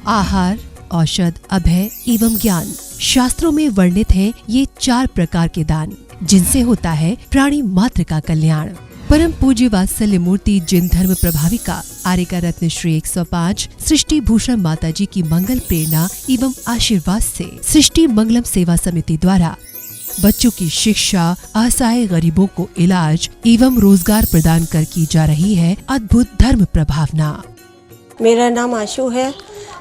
आहार, औषध, अभय एवं ज्ञान। शास्त्रों में वर्णित हैं ये 4 प्रकार के दान, जिनसे होता है प्राणी मात्र का कल्याण। परम पूज्य वात्सल्य मूर्ति जिन धर्म प्रभाविका आर्यका रत्न श्री 105 सृष्टि भूषण माता जी की मंगल प्रेरणा एवं आशीर्वाद से सृष्टि मंगलम सेवा समिति द्वारा बच्चों की शिक्षा, असहाय गरीबों को इलाज एवं रोजगार प्रदान कर की जा रही है अद्भुत धर्म प्रभावना। मेरा नाम आशु है।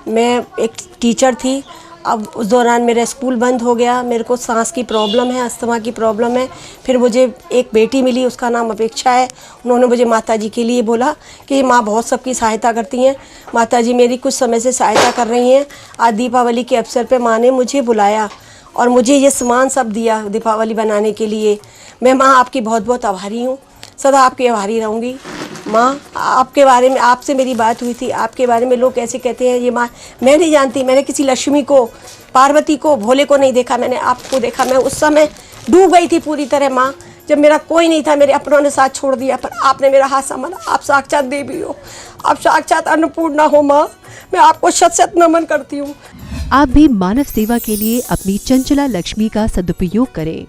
मैं एक टीचर थी। अब उस दौरान मेरा स्कूल बंद हो गया। मेरे को सांस की प्रॉब्लम है, अस्थमा की प्रॉब्लम है। फिर मुझे एक बेटी मिली, उसका नाम अपेक्षा है। उन्होंने मुझे माताजी के लिए बोला कि माँ बहुत सबकी सहायता करती हैं, माताजी मेरी कुछ समय से सहायता कर रही हैं। आज दीपावली के अवसर पे माँ ने मुझे बुलाया और मुझे ये सामान सब दिया दीपावली बनाने के लिए। मैं माँ आपकी बहुत बहुत आभारी हूँ, सदा आपकी आभारी रहूँगी। माँ, आपके बारे में आपसे मेरी बात हुई थी, आपके बारे में लोग कैसे कहते हैं ये माँ, मैं नहीं जानती। मैंने किसी लक्ष्मी को, पार्वती को, भोले को नहीं देखा, मैंने आपको देखा। मैं उस समय डूब गई थी पूरी तरह माँ, जब मेरा कोई नहीं था, मेरे अपनों ने साथ छोड़ दिया, पर आपने मेरा हाथ संभाला। आप साक्षात देवी हो, आप साक्षात अन्नपूर्णा हो माँ। मैं आपको शत शत नमन करती हूँ। आप भी मानव सेवा के लिए अपनी चंचला लक्ष्मी का सदुपयोग करें।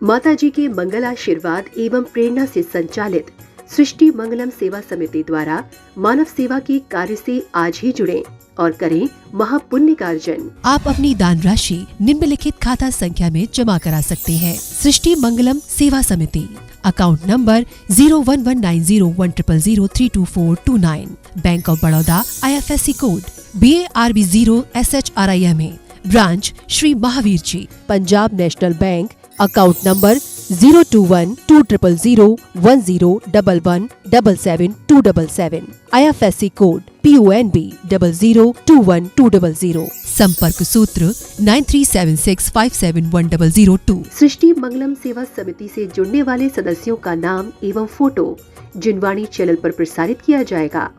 माता जी के मंगल आशीर्वाद एवं प्रेरणा से संचालित सृष्टि मंगलम सेवा समिति द्वारा मानव सेवा के कार्य से आज ही जुड़ें और करें महापुण्य का अर्जन। आप अपनी दान राशि निम्नलिखित खाता संख्या में जमा करा सकते हैं। सृष्टि Mangalam Seva Samiti, account number 01190100032429, bank of Baroda, IFSC code BARB 0 SHRIMA, branch Shri Mahavir ji, Punjab national bank, account number 021200101177 IFSC code PONB 0021200, संपर्क सूत्र 9376571002। सृष्टि मंगलम सेवा समिति से जुड़ने वाले सदस्यों का नाम एवं फोटो जिनवाणी चैनल पर प्रसारित किया जाएगा।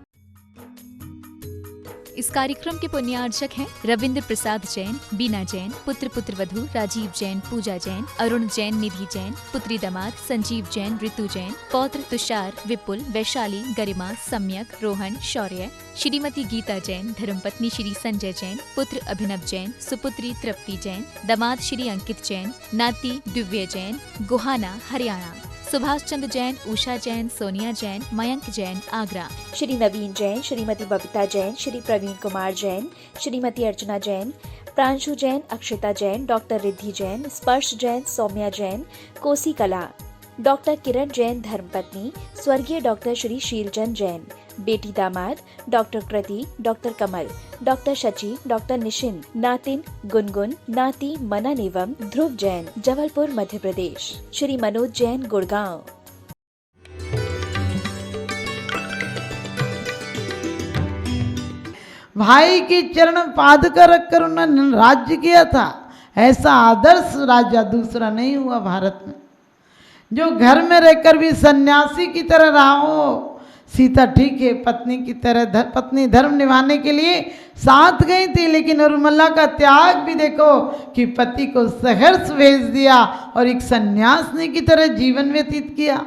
इस कार्यक्रम के पुण्यार्चक हैं रविंद्र प्रसाद जैन, बीना जैन, पुत्र पुत्रवधू राजीव जैन, पूजा जैन, अरुण जैन, निधि जैन, पुत्री दामाद संजीव जैन, ऋतु जैन, पौत्र तुषार, विपुल, वैशाली, गरिमा, सम्यक, रोहन, शौर्य, श्रीमती गीता जैन, धर्मपत्नी श्री संजय जैन, पुत्र अभिनव जैन, सुपुत्री तृप्ति जैन, दामाद श्री अंकित जैन, नाती दिव्य जैन, गोहाना, हरियाणा, सुभाष चंद्र जैन, उषा जैन, सोनिया जैन, मयंक जैन, आगरा, श्री नवीन जैन, श्रीमती बबीता जैन, श्री प्रवीण कुमार जैन, श्रीमती अर्चना जैन, प्रांशु जैन, अक्षिता जैन, डॉक्टर रिद्धि जैन, स्पर्श जैन, सौम्या जैन, कोसी कला, डॉक्टर किरण जैन धर्मपत्नी, स्वर्गीय डॉक्टर श्री शीलचंद जैन, बेटी दामाद डॉक्टर कृति, डॉक्टर कमल, डॉक्टर शची, डॉक्टर निशिन, नातिन गुनगुन, नाती मनन एवं ध्रुव जैन, जबलपुर मध्य प्रदेश, श्री मनोज जैन, गुड़गांव। भाई की चरण पादुका रखकर उन्होंने राज्य किया था। ऐसा आदर्श राजा दूसरा नहीं हुआ भारत में, जो घर में रहकर भी सन्यासी की तरह रहा हो। सीता ठीक है, पत्नी की तरह पत्नी धर्म निभाने के लिए साथ गई थी, लेकिन उर्मिला का त्याग भी देखो कि पति को सहर्ष भेज दिया और एक सन्यासिनी की तरह जीवन व्यतीत किया।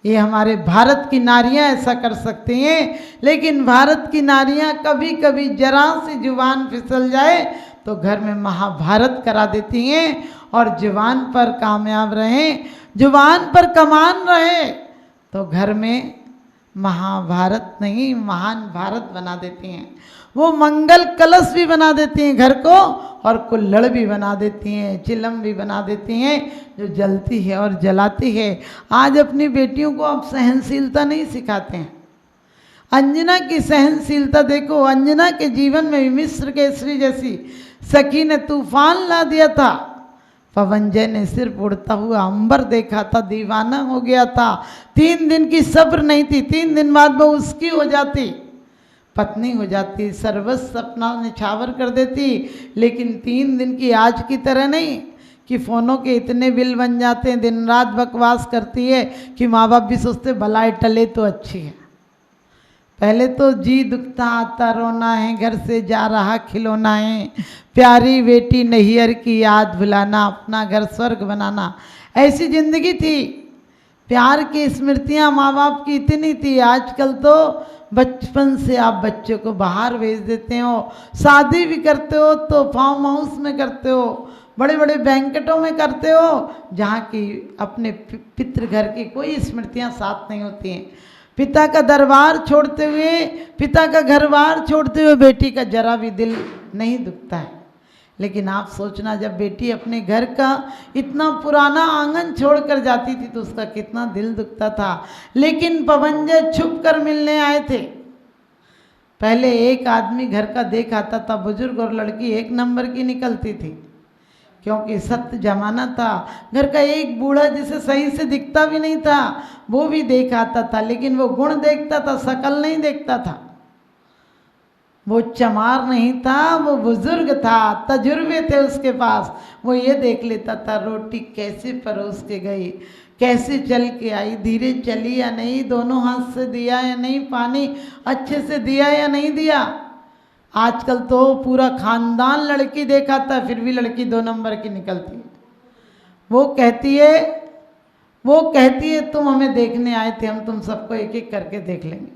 ये हमारे भारत की नारियां ऐसा कर सकती हैं, लेकिन भारत की नारियां कभी कभी जरा सी जुबान फिसल जाए तो घर में महाभारत करा देती हैं और जुबान पर कामयाब रहें, जुबान पर कमान रहे तो घर में महाभारत नहीं महान भारत बना देती हैं। वो मंगल कलश भी बना देती हैं घर को, और कुल्हड़ भी बना देती हैं, चिलम भी बना देती हैं जो जलती है और जलाती है। आज अपनी बेटियों को आप सहनशीलता नहीं सिखाते हैं। अंजना की सहनशीलता देखो, अंजना के जीवन में भी मिस्र केसरी जैसी सखी ने तूफान ला दिया था। पवनजय ने सिर्फ उड़ता हुआ अंबर देखा था, दीवाना हो गया था। 3 दिन की सब्र नहीं थी, 3 दिन बाद वो उसकी हो जाती, पत्नी हो जाती, सर्वस्व अपना निछावर कर देती। लेकिन 3 दिन की आज की तरह नहीं कि फ़ोनों के इतने बिल बन जाते हैं, दिन रात बकवास करती है कि माँ बाप भी सोचते भलाई टले तो अच्छी है। पहले तो जी दुखता आता रोना है, घर से जा रहा खिलौना है, प्यारी बेटी नैहर की याद भुलाना, अपना घर स्वर्ग बनाना, ऐसी ज़िंदगी थी। प्यार की स्मृतियाँ माँ बाप की इतनी थी। आजकल तो बचपन से आप बच्चों को बाहर भेज देते हो, शादी भी करते हो तो फार्म हाउस में करते हो, बड़े बड़े बैंकेटों में करते हो, जहाँ की अपने पितृ घर की कोई स्मृतियाँ साथ नहीं होती हैं। पिता का दरबार छोड़ते हुए, पिता का घर बार छोड़ते हुए बेटी का जरा भी दिल नहीं दुखता है। लेकिन आप सोचना, जब बेटी अपने घर का इतना पुराना आंगन छोड़कर जाती थी तो उसका कितना दिल दुखता था। लेकिन पवनजय छुप कर मिलने आए थे। पहले एक आदमी घर का देख आता था, बुजुर्ग और लड़की एक नंबर की निकलती थी, क्योंकि सख्त जमाना था। घर का एक बूढ़ा जिसे सही से दिखता भी नहीं था वो भी देख आता था, लेकिन वो गुण देखता था, शकल नहीं देखता था। वो चमार नहीं था, वो बुजुर्ग था, तजुर्बे थे उसके पास। वो ये देख लेता था रोटी कैसे परोस के गई, कैसे चल के आई, धीरे चली या नहीं, दोनों हाथ से दिया या नहीं, पानी अच्छे से दिया या नहीं दिया। आजकल तो पूरा खानदान लड़की देखाता है, फिर भी लड़की 2 नंबर की निकलती है। वो कहती है तुम हमें देखने आए थे, हम तुम सबको एक एक करके देख लेंगे।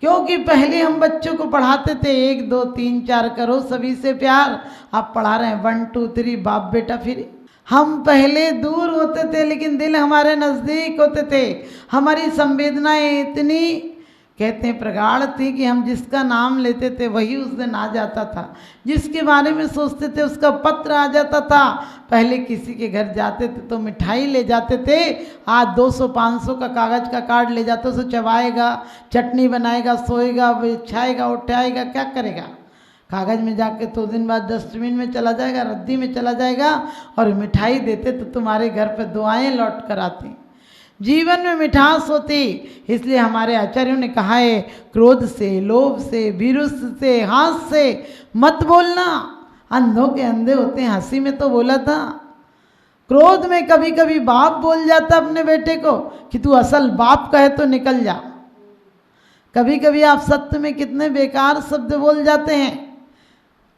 क्योंकि पहले हम बच्चों को पढ़ाते थे 1 2 3 4 करो सभी से प्यार। आप पढ़ा रहे हैं 1 2 3 बाप बेटा फिर। हम पहले दूर होते थे लेकिन दिल हमारे नज़दीक होते थे। हमारी संवेदनाएं इतनी कहते हैं प्रगाढ़ थी कि हम जिसका नाम लेते थे वही उस दिन आ जाता था, जिसके बारे में सोचते थे उसका पत्र आ जाता था। पहले किसी के घर जाते थे तो मिठाई ले जाते थे, आज 200-500 का कागज़ का कार्ड ले जाते, उसे चबाएगा, चटनी बनाएगा, सोएगा, बिछाएगा, उठाएगा, क्या करेगा। कागज़ में जाके 2 दिन बाद डस्टबिन में चला जाएगा, रद्दी में चला जाएगा। और मिठाई देते तो तुम्हारे घर पर दुआएं लौट कर आती, जीवन में मिठास होती। इसलिए हमारे आचार्यों ने कहा है, क्रोध से, लोभ से, विरुष से, हाथ से मत बोलना। अंधों के अंधे होते हैं, हंसी में तो बोला था। क्रोध में कभी कभी बाप बोल जाता अपने बेटे को कि तू असल बाप कहे तो निकल जा। कभी कभी आप सत्य में कितने बेकार शब्द बोल जाते हैं,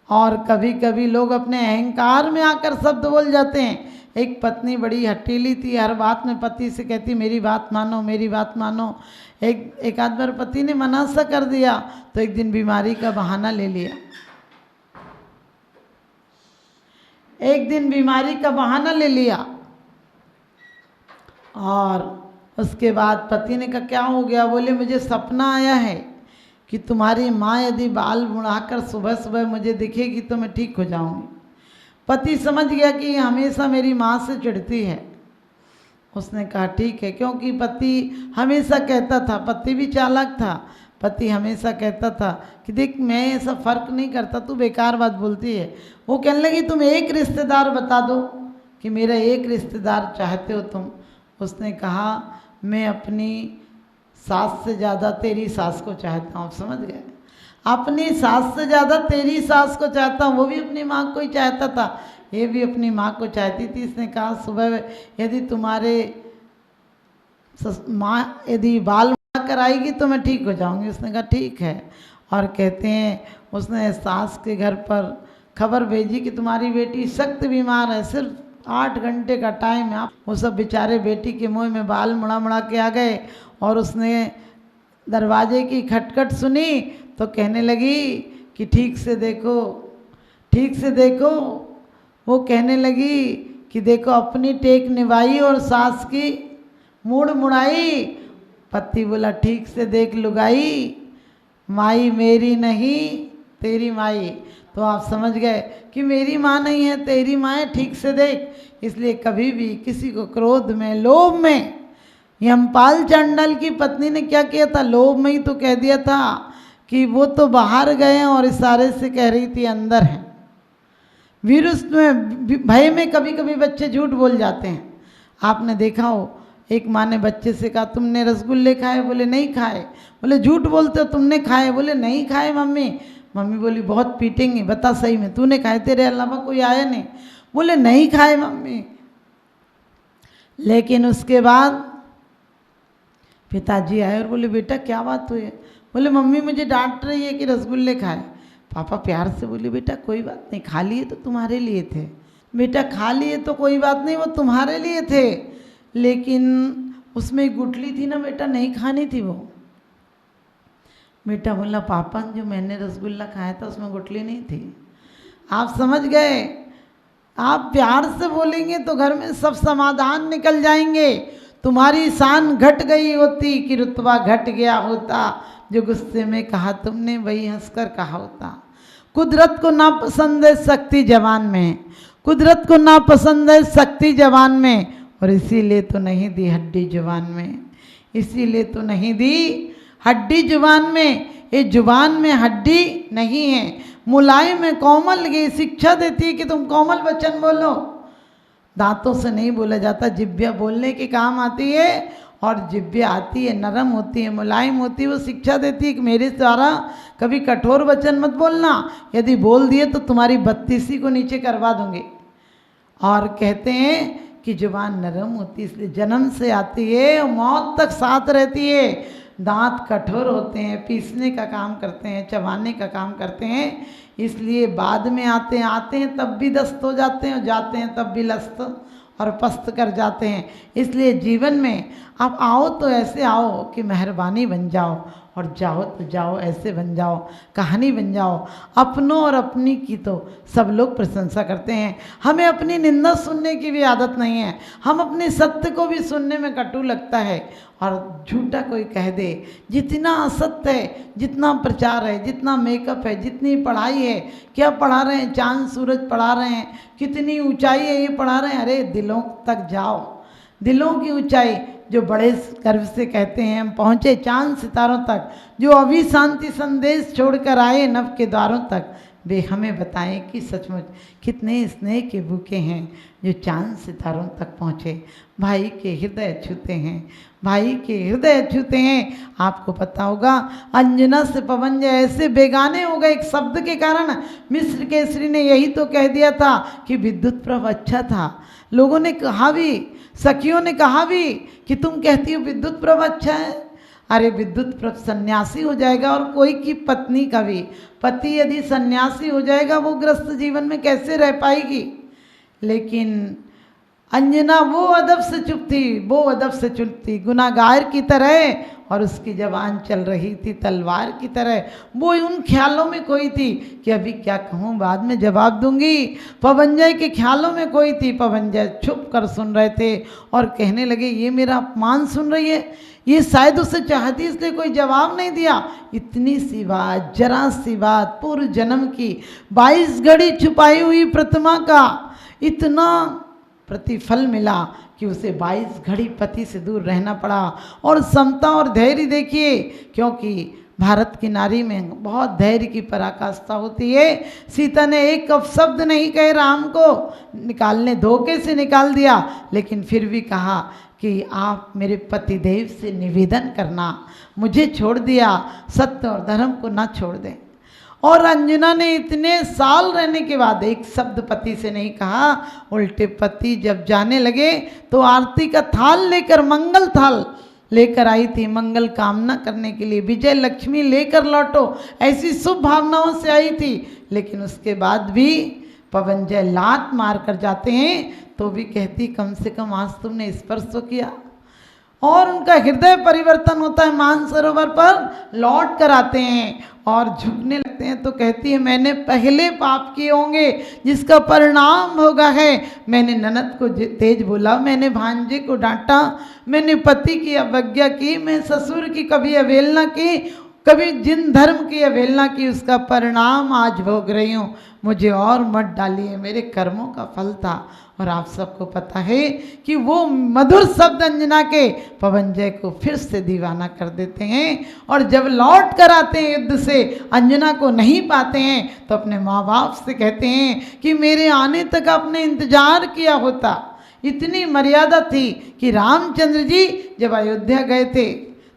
और कभी कभी लोग अपने अहंकार में आकर शब्द बोल जाते हैं। एक पत्नी बड़ी हठीली थी, हर बात में पति से कहती मेरी बात मानो, मेरी बात मानो। एक आध बार पति ने मना सा कर दिया तो एक दिन बीमारी का बहाना ले लिया। एक दिन बीमारी का बहाना ले लिया और उसके बाद पति ने कहा क्या हो गया। बोले मुझे सपना आया है कि तुम्हारी माँ यदि बाल मुड़ाकर सुबह सुबह मुझे दिखेगी तो मैं ठीक हो जाऊंगी। पति समझ गया कि हमेशा मेरी माँ से चिढ़ती है। उसने कहा ठीक है, क्योंकि पति हमेशा कहता था, पति भी चालाक था, पति हमेशा कहता था कि देख मैं ऐसा फ़र्क नहीं करता, तू बेकार बात बोलती है। वो कहने लगी तुम एक रिश्तेदार बता दो कि मेरा एक रिश्तेदार चाहते हो तुम। उसने कहा मैं अपनी सास से ज़्यादा तेरी सास को चाहता हूँ। समझ गए, अपनी सास से ज़्यादा तेरी सास को चाहता हूँ। वो भी अपनी माँ को ही चाहता था, ये भी अपनी माँ को चाहती थी। इसने कहा सुबह यदि तुम्हारे माँ यदि बाल कर आएगी तो मैं ठीक हो जाऊंगी। उसने कहा ठीक है। और कहते हैं उसने सास के घर पर खबर भेजी कि तुम्हारी बेटी सख्त बीमार है, सिर्फ 8 घंटे का टाइम है। वो सब बेचारे बेटी के मुँह में बाल मुड़ा मुड़ा के आ गए और उसने दरवाजे की खटखट सुनी तो कहने लगी कि ठीक से देखो, ठीक से देखो। वो कहने लगी कि देखो अपनी टेक निभाई और सास की मुड़ मुड़ाई। पति बोला ठीक से देख लुगाई, माई मेरी नहीं तेरी माई। तो आप समझ गए कि मेरी माँ नहीं है तेरी माँ है, ठीक से देख। इसलिए कभी भी किसी को क्रोध में, लोभ में, यमपाल चांडाल की पत्नी ने क्या किया था, लोभ में ही तो कह दिया था कि वो तो बाहर गए और इशारे से कह रही थी अंदर है। विरुष में, भय में कभी कभी बच्चे झूठ बोल जाते हैं। आपने देखा हो एक माँ ने बच्चे से कहा तुमने रसगुल्ले खाए? बोले नहीं खाए। बोले झूठ बोलते हो, तुमने खाए? बोले नहीं खाए मम्मी। मम्मी बोली बहुत पीटेंगे, बता सही में तूने खाए? तेरे अलावा कोई आया नहीं? बोले नहीं खाए मम्मी। लेकिन उसके बाद पिताजी आए और बोले बेटा क्या बात हुई है? बोले मम्मी मुझे डांट रही है कि रसगुल्ले खाए। पापा प्यार से बोले बेटा कोई बात नहीं, खा लिए तो तुम्हारे लिए थे। बेटा खा लिए तो कोई बात नहीं, वो तुम्हारे लिए थे, लेकिन उसमें गुठली थी ना बेटा, नहीं खानी थी वो। बेटा बोला पापा जो मैंने रसगुल्ला खाया था उसमें गुठली नहीं थी। आप समझ गए, आप प्यार से बोलेंगे तो घर में सब समाधान निकल जाएंगे। तुम्हारी शान घट गई होती कि रुतबा घट गया होता, जो गुस्से में कहा तुमने वही हंसकर कहा होता। कुदरत को ना पसंद है शक्ति जवान में, कुदरत को ना पसंद है शक्ति जवान में, और इसीलिए तो नहीं दी हड्डी जुबान में, इसीलिए तो नहीं दी हड्डी जुबान में। ये जुबान में हड्डी नहीं है, मुलायम है, कोमल, ये शिक्षा देती है कि तुम कोमल वचन बोलो। दांतों से नहीं बोला जाता, जिब्या बोलने के काम आती है, और जिब्या आती है नरम होती है, मुलायम होती है, वो शिक्षा देती है कि मेरे द्वारा कभी कठोर वचन मत बोलना, यदि बोल दिए तो तुम्हारी 32 को नीचे करवा दूंगी। और कहते हैं कि जुबान नरम होती है, इसलिए जन्म से आती है और मौत तक साथ रहती है। दांत कठोर होते हैं, पीसने का काम करते हैं, चबाने का काम करते हैं, इसलिए बाद में आते हैं तब भी दस्त हो जाते हैं, और जाते हैं तब भी लस्त और पस्त कर जाते हैं। इसलिए जीवन में आप आओ तो ऐसे आओ कि मेहरबानी बन जाओ, और जाओ तो जाओ ऐसे बन जाओ, कहानी बन जाओ। अपनों और अपनी की तो सब लोग प्रशंसा करते हैं, हमें अपनी निंदा सुनने की भी आदत नहीं है। हम अपने सत्य को भी सुनने में कटु लगता है, और झूठा कोई कह दे, जितना असत्य है, जितना प्रचार है, जितना मेकअप है, जितनी पढ़ाई है, क्या पढ़ा रहे हैं, चांद सूरज पढ़ा रहे हैं, कितनी ऊंचाई है ये पढ़ा रहे हैं। अरे दिलों तक जाओ, दिलों की ऊंचाई, जो बड़े गर्व से कहते हैं हम पहुँचे चांद सितारों तक, जो अभी शांति संदेश छोड़कर आए नभ के द्वारों तक, वे हमें बताएं कि सचमुच कितने स्नेह के भूखे हैं जो चांद सितारों तक पहुँचे। भाई के हृदय छूते हैं, भाई के हृदय छूते हैं। आपको पता होगा अंजना से पवन जय ऐसे बेगाने हो गए एक शब्द के कारण। मिस्र केसरी ने यही तो कह दिया था कि विद्युत प्रभ अच्छा था। लोगों ने कहा भी, सखियों ने कहा भी कि तुम कहती हो विद्युत प्रभ अच्छा है। अरे विद्युत प्रभ सन्यासी हो जाएगा, और कोई की पत्नी का भी पति यदि सन्यासी हो जाएगा वो ग्रस्त जीवन में कैसे रह पाएगी। लेकिन अंजना वो अदब से चुप थी, वो अदब से चुप थी, गुनाहगार की तरह, और उसकी जबान चल रही थी तलवार की तरह। वो उन ख्यालों में कोई थी कि अभी क्या कहूँ, बाद में जवाब दूंगी। पवनजय के ख्यालों में कोई थी, पवनजय छुप कर सुन रहे थे और कहने लगे ये मेरा अपमान सुन रही है, ये शायद उसे चाहती इसलिए कोई जवाब नहीं दिया। इतनी सी बात, जरा सी बात, पूर्व जन्म की 22 घड़ी छुपाई हुई प्रतिमा का इतना प्रतिफल मिला कि उसे 22 घड़ी पति से दूर रहना पड़ा। और समता और धैर्य देखिए, क्योंकि भारत की नारी में बहुत धैर्य की पराकाष्ठा होती है। सीता ने एक अपशब्द नहीं कहे राम को, निकालने धोखे से निकाल दिया, लेकिन फिर भी कहा कि आप मेरे पतिदेव से निवेदन करना, मुझे छोड़ दिया, सत्य और धर्म को ना छोड़ दें। और अंजना ने इतने साल रहने के बाद एक शब्द पति से नहीं कहा। उल्टे पति जब जाने लगे तो आरती का थाल लेकर, मंगल थाल लेकर आई थी, मंगल कामना करने के लिए, विजय लक्ष्मी लेकर लौटो, ऐसी शुभ भावनाओं से आई थी। लेकिन उसके बाद भी पवनजय लात मार कर जाते हैं तो भी कहती कम से कम आज तुमने स्पर्श तो किया। और उनका हृदय परिवर्तन होता है, मानसरोवर पर लौट कर आते हैं और झुकने लगते हैं तो कहती है मैंने पहले पाप किए होंगे जिसका परिणाम होगा है। मैंने ननद को तेज बोला, मैंने भांजे को डांटा, मैंने पति की अवज्ञा की, मैं ससुर की कभी अवहेलना की, कभी जिन धर्म की अवहेलना की, उसका परिणाम आज भोग रही हूँ। मुझे और मत डालिए, मेरे कर्मों का फल था। और आप सबको पता है कि वो मधुर शब्द अंजना के पवनजय को फिर से दीवाना कर देते हैं। और जब लौट कर आते हैं युद्ध से, अंजना को नहीं पाते हैं तो अपने माँ बाप से कहते हैं कि मेरे आने तक आपने इंतजार किया होता। इतनी मर्यादा थी कि रामचंद्र जी जब अयोध्या गए थे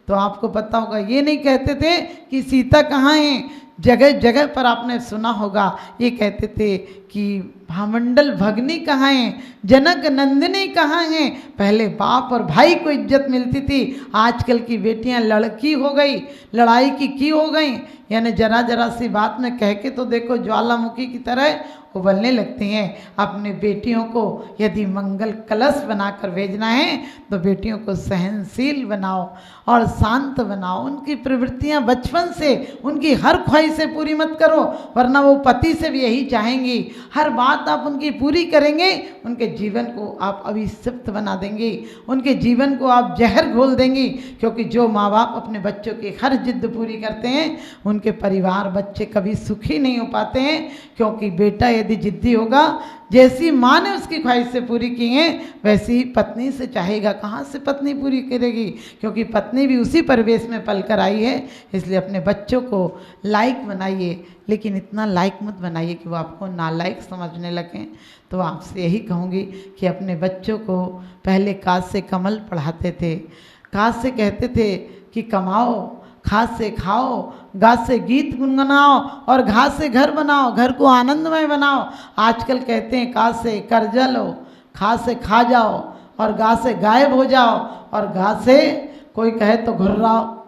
तो आपको पता होगा ये नहीं कहते थे कि सीता कहाँ है, जगह जगह पर आपने सुना होगा, ये कहते थे कि भामंडल भगनी कहाँ हैं, जनक नंदिनी कहाँ हैं। पहले बाप और भाई को इज्जत मिलती थी, आजकल की बेटियां लड़की हो गई, लड़ाई की हो गई। यानी जरा जरा सी बात में कह के तो देखो ज्वालामुखी की तरह उबलने लगती हैं। अपने बेटियों को यदि मंगल कलश बनाकर भेजना है तो बेटियों को सहनशील बनाओ और शांत बनाओ। उनकी प्रवृत्तियां बचपन से, उनकी हर ख्वाहिशें पूरी मत करो, वरना वो पति से भी यही चाहेंगी। हर बात आप उनकी पूरी करेंगे, उनके जीवन को आप अभिशप्त बना देंगे, उनके जीवन को आप जहर घोल देंगी। क्योंकि जो माँ बाप अपने बच्चों की हर जिद पूरी करते हैं उनके परिवार, बच्चे कभी सुखी नहीं हो पाते हैं। क्योंकि बेटा यदि जिद्दी होगा, जैसी माँ ने उसकी ख्वाहिशें पूरी की हैं वैसी ही पत्नी से चाहेगा। कहाँ से पत्नी पूरी करेगी, क्योंकि पत्नी भी उसी परिवेश में पलकर आई है। इसलिए अपने बच्चों को लायक बनाइए, लेकिन इतना लायक मत बनाइए कि वो आपको नालायक समझने लगें। तो आपसे यही कहूँगी कि अपने बच्चों को पहले काज से कमल पढ़ाते थे, काज से कहते थे कि कमाओ, खाद से खाओ, गाज से गीत गुनगुनाओ और घास से घर बनाओ, घर को आनंदमय बनाओ। आजकल कहते हैं काज से कर्जा लो, खाद से खा जाओ और गाज से गायब हो जाओ और गाज से कोई कहे तो घुर्राओ।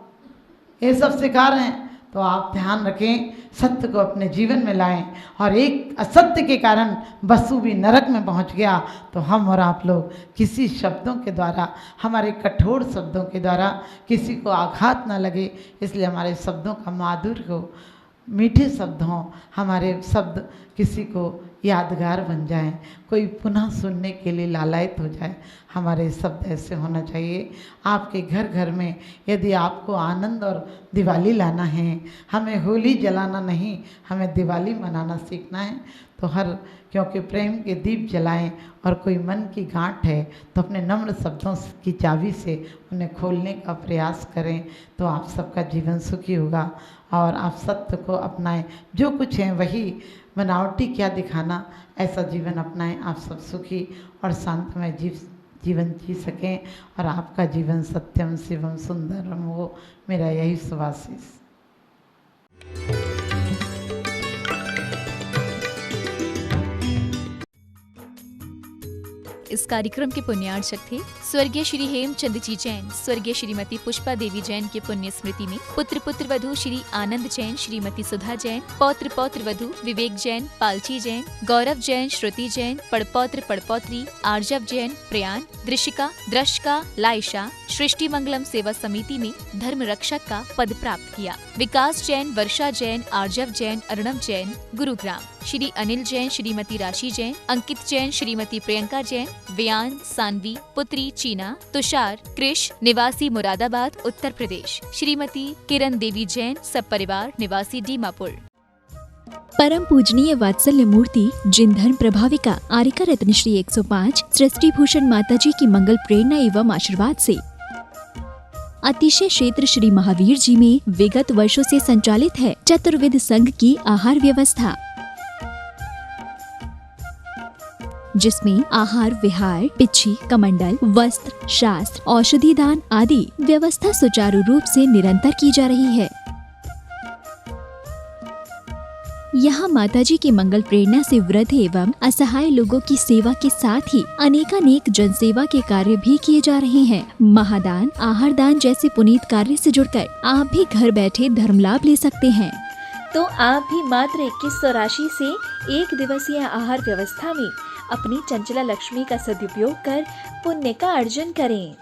ये सब सिखा रहे हैं। तो आप ध्यान रखें, सत्य को अपने जीवन में लाएं। और एक असत्य के कारण वसु भी नरक में पहुंच गया, तो हम और आप लोग किसी शब्दों के द्वारा, हमारे कठोर शब्दों के द्वारा किसी को आघात न लगे, इसलिए हमारे शब्दों का माधुर्य हो, मीठे शब्द हों, हमारे शब्द किसी को यादगार बन जाएं, कोई पुनः सुनने के लिए लालायित हो जाए। हमारे शब्द ऐसे होना चाहिए। आपके घर घर में यदि आपको आनंद और दिवाली लाना है, हमें होली जलाना नहीं, हमें दिवाली मनाना सीखना है, तो क्योंकि प्रेम के दीप जलाएं। और कोई मन की गांठ है तो अपने नम्र शब्दों की चाबी से उन्हें खोलने का प्रयास करें, तो आप सबका जीवन सुखी होगा। और आप सत्य को अपनाएं, जो कुछ है वही, बनावटी क्या दिखाना, ऐसा जीवन अपनाएं। आप सब सुखी और शांतमय जीवन जी सकें और आपका जीवन सत्यम शिवम सुंदरम हो, मेरा यही शुभाशीष। इस कार्यक्रम के पुण्यार्चक थे स्वर्गीय श्री हेमचंद जी जैन, स्वर्गीय श्रीमती पुष्पा देवी जैन के पुण्य स्मृति में पुत्र पुत्र वधु श्री आनंद जैन, श्रीमती सुधा जैन, पौत्र पौत्र वधु विवेक जैन, पालची जैन, गौरव जैन, श्रुति जैन, पड़पौत्र पड़पौत्री आर्जव जैन, प्रयान, दृशिका, द्रशिका, लाइशा सृष्टि मंगलम सेवा समिति में धर्म रक्षक का पद प्राप्त किया। विकास जैन, वर्षा जैन, आर्जव जैन, अर्णव जैन गुरुग्राम, श्री अनिल जैन, श्रीमती राशि जैन, अंकित जैन, श्रीमती प्रियंका जैन, व्यान, सानवी, पुत्री चीना, तुषार, कृष निवासी मुरादाबाद उत्तर प्रदेश, श्रीमती किरण देवी जैन, सब परिवार निवासी दीमापुर। परम पूजनीय वात्सल्य मूर्ति जिन धर्म प्रभाविका आरिका रत्न श्री 105 सृष्टि भूषण माता जी की मंगल प्रेरणा एवं आशीर्वाद से अतिशय क्षेत्र श्री महावीर जी में विगत वर्षों से संचालित है चतुर्विध संघ की आहार व्यवस्था, जिसमें आहार विहार, पिच्छी, कमंडल, वस्त्र, शास्त्र, औषधि दान आदि व्यवस्था सुचारू रूप से निरंतर की जा रही है। यहाँ माताजी की मंगल प्रेरणा से वृद्ध एवं असहाय लोगों की सेवा के साथ ही अनेकानेक जनसेवा के कार्य भी किए जा रहे हैं। महादान, आहार दान जैसे पुनीत कार्य से जुड़कर आप भी घर बैठे धर्म लाभ ले सकते हैं। तो आप भी मात्र 2100 राशि से एक दिवसीय आहार व्यवस्था में अपनी चंचला लक्ष्मी का सदुपयोग कर पुण्य का अर्जन करें।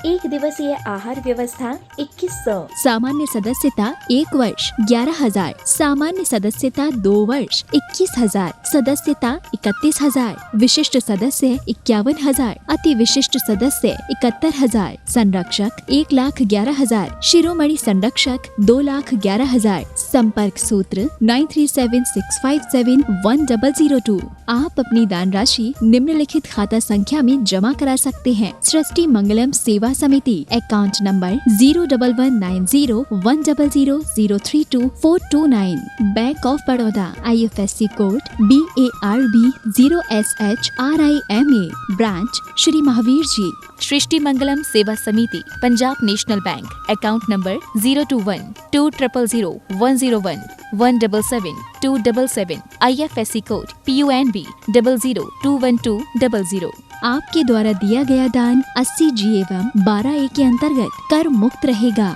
एक दिवसीय आहार व्यवस्था 2100। सामान्य सदस्यता 1 वर्ष 11,000, सामान्य सदस्यता 2 वर्ष 21,000, सदस्यता 31,000, विशिष्ट सदस्य 51,000, अति विशिष्ट सदस्य 71,000, संरक्षक 1,11,000, शिरोमणि संरक्षक 2,11,000। संपर्क सूत्र 9376571002। आप अपनी दान राशि निम्नलिखित खाता संख्या में जमा करा सकते हैं। सृष्टि Mangalam Seva Samiti, account number 01190100032 bank of Baroda, IFSC code BARB 0SHRIMA, branch Shri Mahavir ji. Srishti Mangalam Seva Samiti, Punjab national bank, account number 021200101 177 IFSC code PUNB 0021200। आपके द्वारा दिया गया दान 80G एवं 12A के अंतर्गत कर मुक्त रहेगा।